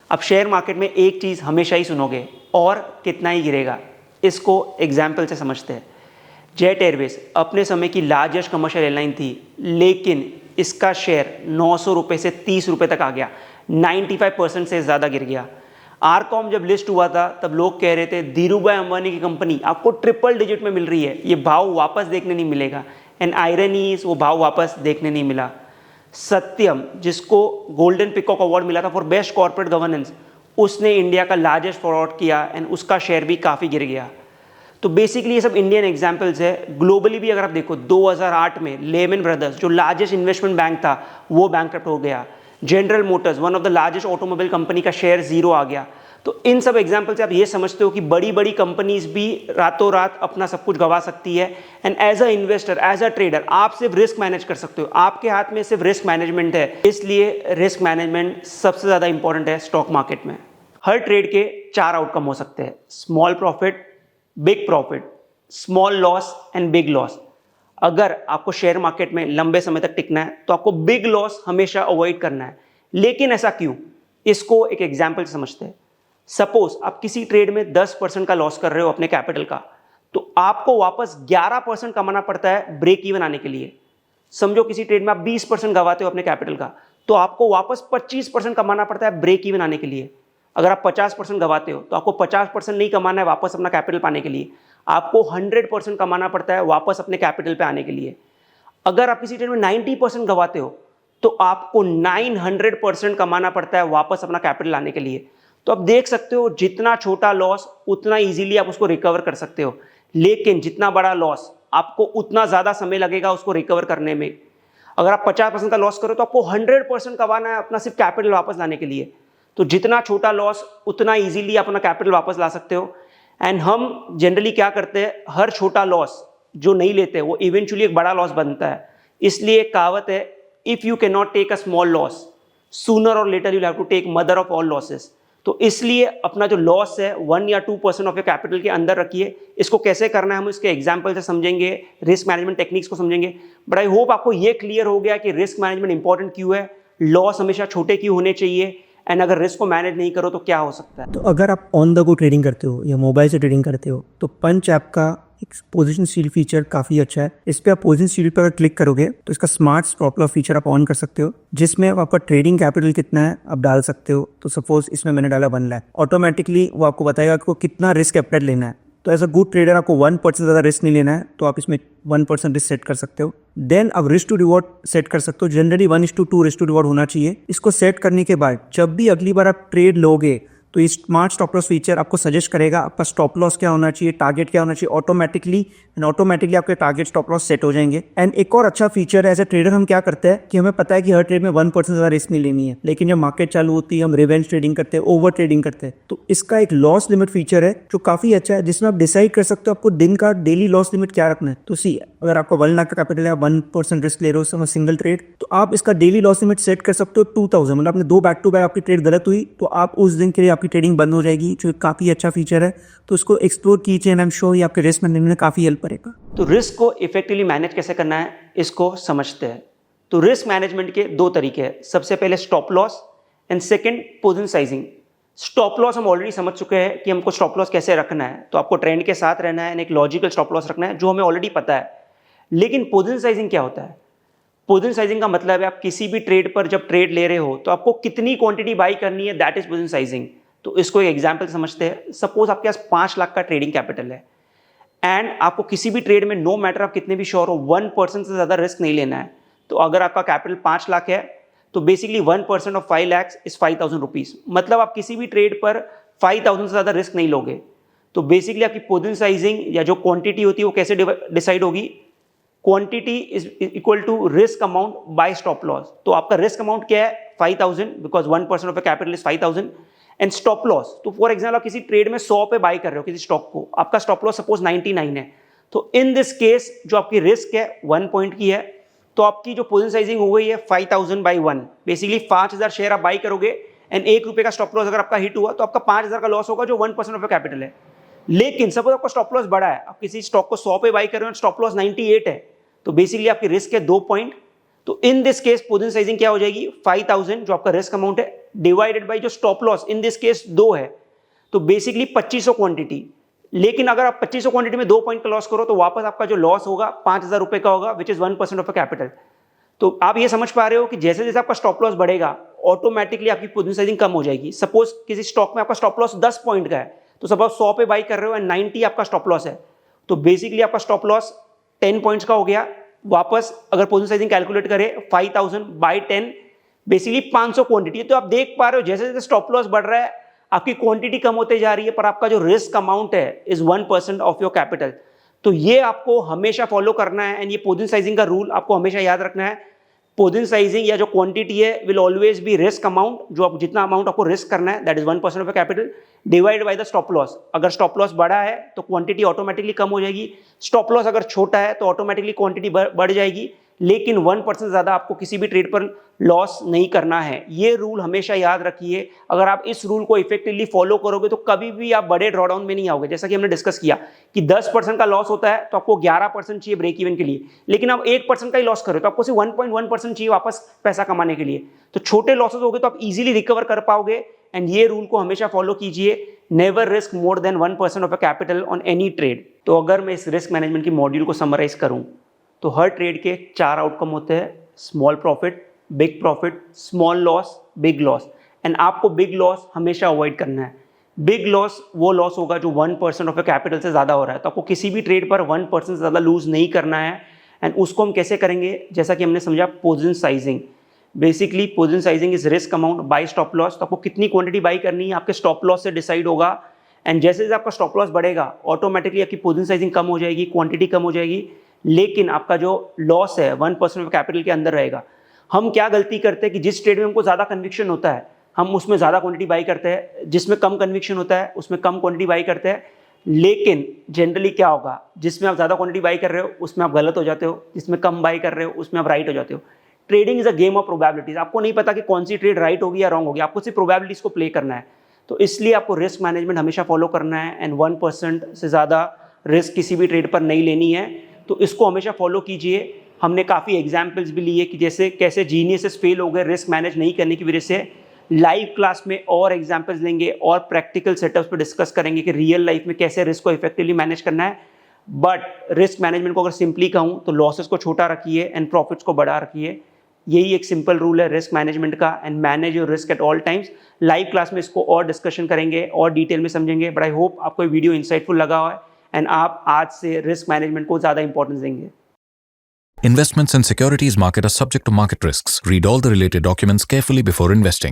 अब share market में एक चीज़ हमेशा ही सुनोगे, और कितना ही गिरेगा। इसको एग्जाम्पल से समझते हैं। जेट एयरवेज अपने समय की लार्जेस्ट कमर्शियल एयरलाइन थी, लेकिन इसका शेयर 900 रुपये से 30 रुपये तक आ गया, 95% से ज़्यादा गिर गया। आरकॉम जब लिस्ट हुआ था तब लोग कह रहे थे धीरूभाई अंबानी की कंपनी आपको ट्रिपल डिजिट में मिल रही है, ये भाव वापस देखने नहीं मिलेगा। एंड आयरनी इज वो भाव वापस देखने नहीं मिला। सत्यम, जिसको गोल्डन पिकॉक अवार्ड मिला था फॉर बेस्ट कॉर्पोरेट गवर्नेंस, उसने इंडिया का लार्जेस्ट फ्रॉड किया एंड उसका शेयर भी काफ़ी गिर गया। तो बेसिकली ये सब इंडियन एग्जाम्पल्स है। ग्लोबली भी अगर आप देखो 2008 में लेमन ब्रदर्स जो लार्जेस्ट इन्वेस्टमेंट बैंक था वो बैंकरप्ट हो गया। General Motors one of the largest automobile company का शेयर जीरो आ गया। तो इन सब एग्जाम्पल से आप ये समझते हो कि बड़ी बड़ी कंपनीज भी रातों रात अपना सब कुछ गंवा सकती है। And as a investor, as a trader, आप सिर्फ रिस्क मैनेज कर सकते हो, आपके हाथ में सिर्फ रिस्क मैनेजमेंट है। इसलिए रिस्क मैनेजमेंट सबसे ज़्यादा इंपॉर्टेंट है स्टॉक मार्केट में। हर ट्रेड के 4 आउटकम हो सकते हैं, small profit, big profit, small loss and big loss. अगर आपको शेयर मार्केट में लंबे समय तक टिकना है तो आपको बिग लॉस हमेशा अवॉइड करना है। लेकिन ऐसा क्यों, इसको एक एग्जाम्पल से समझते हैं। सपोज आप किसी ट्रेड में 10% का लॉस कर रहे हो अपने कैपिटल का, तो आपको वापस 11% कमाना पड़ता है ब्रेक इवन आने के लिए। समझो किसी ट्रेड में आप 20% गंवाते हो अपने कैपिटल का, तो आपको वापस 25% कमाना पड़ता है ब्रेक इवन आने के लिए। अगर आप 50% गंवाते हो तो आपको 50% नहीं कमाना है वापस अपना कैपिटल पाने के लिए, आपको 100% कमाना पड़ता है वापस अपने कैपिटल पे आने के लिए। अगर आप किसी ट्रेड में 90% गंवाते हो तो आपको 900% कमाना पड़ता है वापस अपना कैपिटल लाने के लिए। तो आप देख सकते हो जितना छोटा लॉस उतना इजीली आप उसको रिकवर कर सकते हो, लेकिन जितना बड़ा लॉस आपको उतना ज़्यादा समय लगेगा उसको रिकवर करने में। अगर आप 50% का लॉस करो तो आपको 100% कमाना है अपना सिर्फ कैपिटल वापस लाने के लिए। तो जितना छोटा लॉस उतना इजीली आप अपना कैपिटल वापस ला सकते हो। एंड हम जनरली क्या करते हैं, हर छोटा लॉस जो नहीं लेते वो इवेंचुअली एक बड़ा लॉस बनता है। इसलिए एक कहावत है, if you can not take a small loss sooner और later you have to take mother of all losses. तो इसलिए अपना जो लॉस है 1 या 2% ऑफ योर कैपिटल के अंदर रखिए। इसको कैसे करना है हम इसके एग्जाम्पल से समझेंगे, रिस्क मैनेजमेंट टेक्निक्स को समझेंगे। बट आई होप आपको ये क्लियर हो गया कि रिस्क मैनेजमेंट इंपॉर्टेंट क्यों है, लॉस हमेशा छोटे क्यों होने चाहिए, एंड अगर रिस्क को मैनेज नहीं करो तो क्या हो सकता है। तो अगर आप ऑन द गो ट्रेडिंग करते हो या मोबाइल से ट्रेडिंग करते हो तो पंच ऐप का एक पोजीशन स्टील फीचर काफ़ी अच्छा है। इस पर आप पोजीशन स्टील पर अगर क्लिक करोगे तो इसका स्मार्ट स्टॉप लॉस फीचर आप ऑन कर सकते हो, जिसमें आपका ट्रेडिंग कैपिटल कितना है आप डाल सकते हो। तो सपोज इसमें मैंने डाला 1 लाख, ऑटोमेटिकली वो आपको बताएगा आपको कितना रिस्क कैपिटल लेना है। तो एज अ गुड ट्रेडर आपको 1% ज़्यादा रिस्क नहीं लेना है, तो आप इसमें 1% रिस्क सेट कर सकते हो। देन अब रिस्क टू रिवॉर्ड सेट कर सकते हो। जनरली 1:2 रिस्क टू रिवॉर्ड होना चाहिए। इसको सेट करने के बाद जब भी अगली बार आप ट्रेड लोगे तो इस स्मार्ट स्टॉप लॉस फीचर आपको सजेस्ट करेगा आपका स्टॉप लॉस क्या होना चाहिए, टारगेट क्या होना चाहिए, ऑटोमेटिकली आपके टारगेट स्टॉप लॉस सेट हो जाएंगे। एंड एक और अच्छा फीचर है, एज ए ट्रेडर हम क्या करते हैं कि हमें पता है कि हर ट्रेड में 1% ज़्यादा रिस्क नहीं लेनी है, लेकिन जब मार्केट चालू होती है हम रिवेंज ट्रेडिंग करते हैं, ओवर ट्रेडिंग करते हैं। तो इसका एक लॉस लिमिट फीचर है जो काफ़ी अच्छा है, जिसमें आप डिसाइड कर सकते हो आपको दिन का डेली लॉस लिमिट क्या रखना है। तो सी अगर आपका 1 लाख का कैपिटल है, 1% रिस्क ले रहे हो सिंगल ट्रेड, तो आप इसका डेली लॉस लिमिट सेट कर सकते हो 2000। मतलब आपने 2 बैक टू बैक आपकी ट्रेड गलत हुई तो आप उस दिन के लिए आपकी ट्रेडिंग बंद हो जाएगी, जो काफी अच्छा फीचर है। तो इसको एक्सप्लोर कीजिए एंड आई एम श्योर ये आपके रिस्क मैनेजमेंट में काफी हेल्प करेगा। तो रिस्क को इफेक्टिवली मैनेज कैसे करना है इसको समझते हैं। तो रिस्क मैनेजमेंट के 2 तरीके हैं, सबसे पहले stop loss and second position sizing. Stop loss हम ऑलरेडी समझ चुके हैं कि हमको स्टॉप लॉस कैसे रखना है, तो आपको ट्रेंड के साथ रहना है, एक लॉजिकल स्टॉप लॉस रखना है जो हमें ऑलरेडी पता है। लेकिन पोजीशन साइजिंग क्या होता है? पोजीशन साइजिंग का मतलब है आप किसी भी ट्रेड पर जब ट्रेड ले रहे हो तो आपको कितनी क्वांटिटी बाई करनी है, दैट इज पोजीशन साइजिंग। तो इसको एक एग्जांपल समझते हैं। सपोज आपके पास 5 लाख का ट्रेडिंग कैपिटल है एंड आपको किसी भी ट्रेड में नो मैटर आप कितने भी श्योर हो 1% से ज़्यादा रिस्क नहीं लेना है। तो अगर आपका कैपिटल 5 लाख है तो basically 1% of 5 lakh is 5000 rupees. मतलब आप किसी भी ट्रेड पर 5000 से ज़्यादा रिस्क नहीं लोगे। तो बेसिकली आपकी पोजीशन साइजिंग या जो क्वांटिटी होती है वो कैसे डिसाइड होगी? Quantity is equal to risk amount by stop loss. तो आपका रिस्क अमाउंट क्या है? 5000, because 1% of the capital is 5000। And stop loss, तो फॉर एग्जाम्पल आप किसी ट्रेड में 100 पे बाई कर रहे हो किसी स्टॉक को, आपका स्टॉप लॉस सपोज 99 है। तो इन दिस केस जो आपकी रिस्क है 1 पॉइंट की है, तो आपकी जो पोजीशन साइजिंग हो गई है 5000 बाई 1। बेसिकली 5000 शेयर आप बाई करोगे एंड 1 रुपये का स्टॉप लॉस अगर आपका हिट हुआ तो आपका 5000 का लॉस होगा जो 1% ऑफ कैपिटल है। लेकिन सपोज आपका स्टॉप लॉस बड़ा है, आप किसी स्टॉक को 100 पे बाई कर रहे हो, स्टॉप लॉस 98 है, तो बेसिकली आपकी रिस्क है 2 पॉइंट। तो in this case position sizing क्या हो जाएगी, 5000 जो आपका रिस्क अमाउंट है डिवाइडेड बाई जो stop loss in this case 2 है, तो बेसिकली 2500 क्वांटिटी। लेकिन अगर आप 2500 क्वांटिटी में 2 पॉइंट का लॉस करो तो वापस आपका जो लॉस होगा 5000 रुपए का होगा, which is 1% of a capital. तो आप ये समझ पा रहे हो कि जैसे जैसे आपका स्टॉप लॉस बढ़ेगा ऑटोमेटिकली आपकी पोजीशन साइजिंग कम हो जाएगी। सपोज किसी स्टॉक में आपका स्टॉप लॉस 10 पॉइंट का है, तो सपोज 100 पे बाई कर रहे हो एंड 90 आपका स्टॉप लॉस है, तो बेसिकली आपका स्टॉप लॉस 10 पॉइंट्स का हो गया। वापस अगर पोजीशन साइजिंग कैलकुलेट करें 5000 बाई 10 बेसिकली 500 क्वांटिटी। तो आप देख पा रहे हो जैसे जैसे स्टॉप लॉस बढ़ रहा है आपकी क्वांटिटी कम होते जा रही है, पर आपका जो रिस्क अमाउंट है इज 1% ऑफ योर कैपिटल। तो ये आपको हमेशा फॉलो करना है एंड ये पोजीशन साइजिंग का रूल आपको हमेशा याद रखना है। पोजीशन साइजिंग या जो क्वांटिटी है will always be risk amount, जो आप जितना अमाउंट आपको रिस्क करना है that is 1% of capital divide by the stop loss. अगर स्टॉप लॉस बड़ा है तो क्वांटिटी ऑटोमेटिकली कम हो जाएगी, स्टॉप लॉस अगर छोटा है तो ऑटोमेटिकली क्वांटिटी बढ़ जाएगी, लेकिन 1% से ज्यादा आपको किसी भी ट्रेड पर लॉस नहीं करना है। ये रूल हमेशा याद रखिए। अगर आप इस रूल को इफेक्टिवली फॉलो करोगे तो कभी भी आप बड़े ड्रॉडाउन में नहीं आओगे। जैसा कि हमने डिस्कस किया कि 10% का लॉस होता है तो आपको 11% चाहिए ब्रेक इवन के लिए, लेकिन आप 8% का ही लॉस करो तो आपको सिर्फ 1.1% चाहिए वापस पैसा कमाने के लिए। तो छोटे लॉसेस हो गए तो आप इजीली रिकवर कर पाओगे एंड ये रूल को हमेशा फॉलो कीजिए, never risk more than 1% of a capital on any trade. तो अगर मैं इस रिस्क मैनेजमेंट की मॉड्यूल को समराइज करूं तो हर ट्रेड के 4 आउटकम होते हैं, small profit, big profit, small loss, big loss. And आपको बिग लॉस हमेशा अवॉइड करना है। बिग लॉस वो लॉस होगा जो 1% ऑफ कैपिटल से ज़्यादा हो रहा है, तो आपको किसी भी ट्रेड पर 1% से ज़्यादा लूज नहीं करना है। एंड उसको हम कैसे करेंगे, जैसा कि हमने समझा position sizing. Basically position sizing is risk amount by stop loss. तो आपको कितनी क्वांटिटी बाई करनी है आपके स्टॉप लॉस से डिसाइड होगा एंड जैसे जैसे आपका स्टॉप लॉस बढ़ेगा ऑटोमेटिकली आपकी पोजीशन साइजिंग कम हो जाएगी, क्वांटिटी कम हो जाएगी, लेकिन आपका जो लॉस है 1% ऑफ कैपिटल के अंदर रहेगा। हम क्या गलती करते हैं कि जिस ट्रेड में हमको ज़्यादा कन्विक्शन होता है हम उसमें ज़्यादा क्वांटिटी बाई करते हैं, जिसमें कम कन्विक्शन होता है उसमें कम क्वांटिटी बाई करते हैं। लेकिन जनरली क्या होगा, जिसमें आप ज़्यादा क्वांटिटी बाई कर रहे हो उसमें आप गलत हो जाते हो, जिसमें कम बाई कर रहे हो उसमें आप राइट हो जाते हो। Trading is a game of probabilities. आपको नहीं पता कि कौन सी ट्रेड राइट होगी या रॉन्ग होगी, आपको सिर्फ प्रोबेबिलिटीज को प्ले करना है। तो इसलिए आपको रिस्क मैनेजमेंट हमेशा फॉलो करना है एंड 1% से ज़्यादा रिस्क किसी भी ट्रेड पर नहीं लेनी है। तो इसको हमेशा फॉलो कीजिए। हमने काफ़ी एग्जाम्पल्स भी लिए कि जैसे कैसे जीनियसेस फेल हो गए रिस्क मैनेज नहीं करने की वजह से। लाइव क्लास में और एग्जाम्पल्स लेंगे और प्रैक्टिकल सेटअप्स पर डिस्कस करेंगे कि रियल लाइफ में कैसे रिस्क को इफेक्टिवली मैनेज करना है। बट रिस्क मैनेजमेंट को अगर सिंपली कहूँ तो लॉसेस को छोटा रखिए एंड प्रॉफिट्स को बढ़ा रखिए। यही एक सिंपल रूल है रिस्क मैनेजमेंट का and manage your risk at all times. Live class में इसको और डिस्कशन करेंगे और डिटेल में समझेंगे। बट आई होप आपको ये वीडियो इंसाइटफुल लगा हो एंड आप आज से रिस्क मैनेजमेंट को ज़्यादा इंपॉर्टेंस देंगे। Investments in securities market are subject to market risks. Read all the related documents carefully before investing.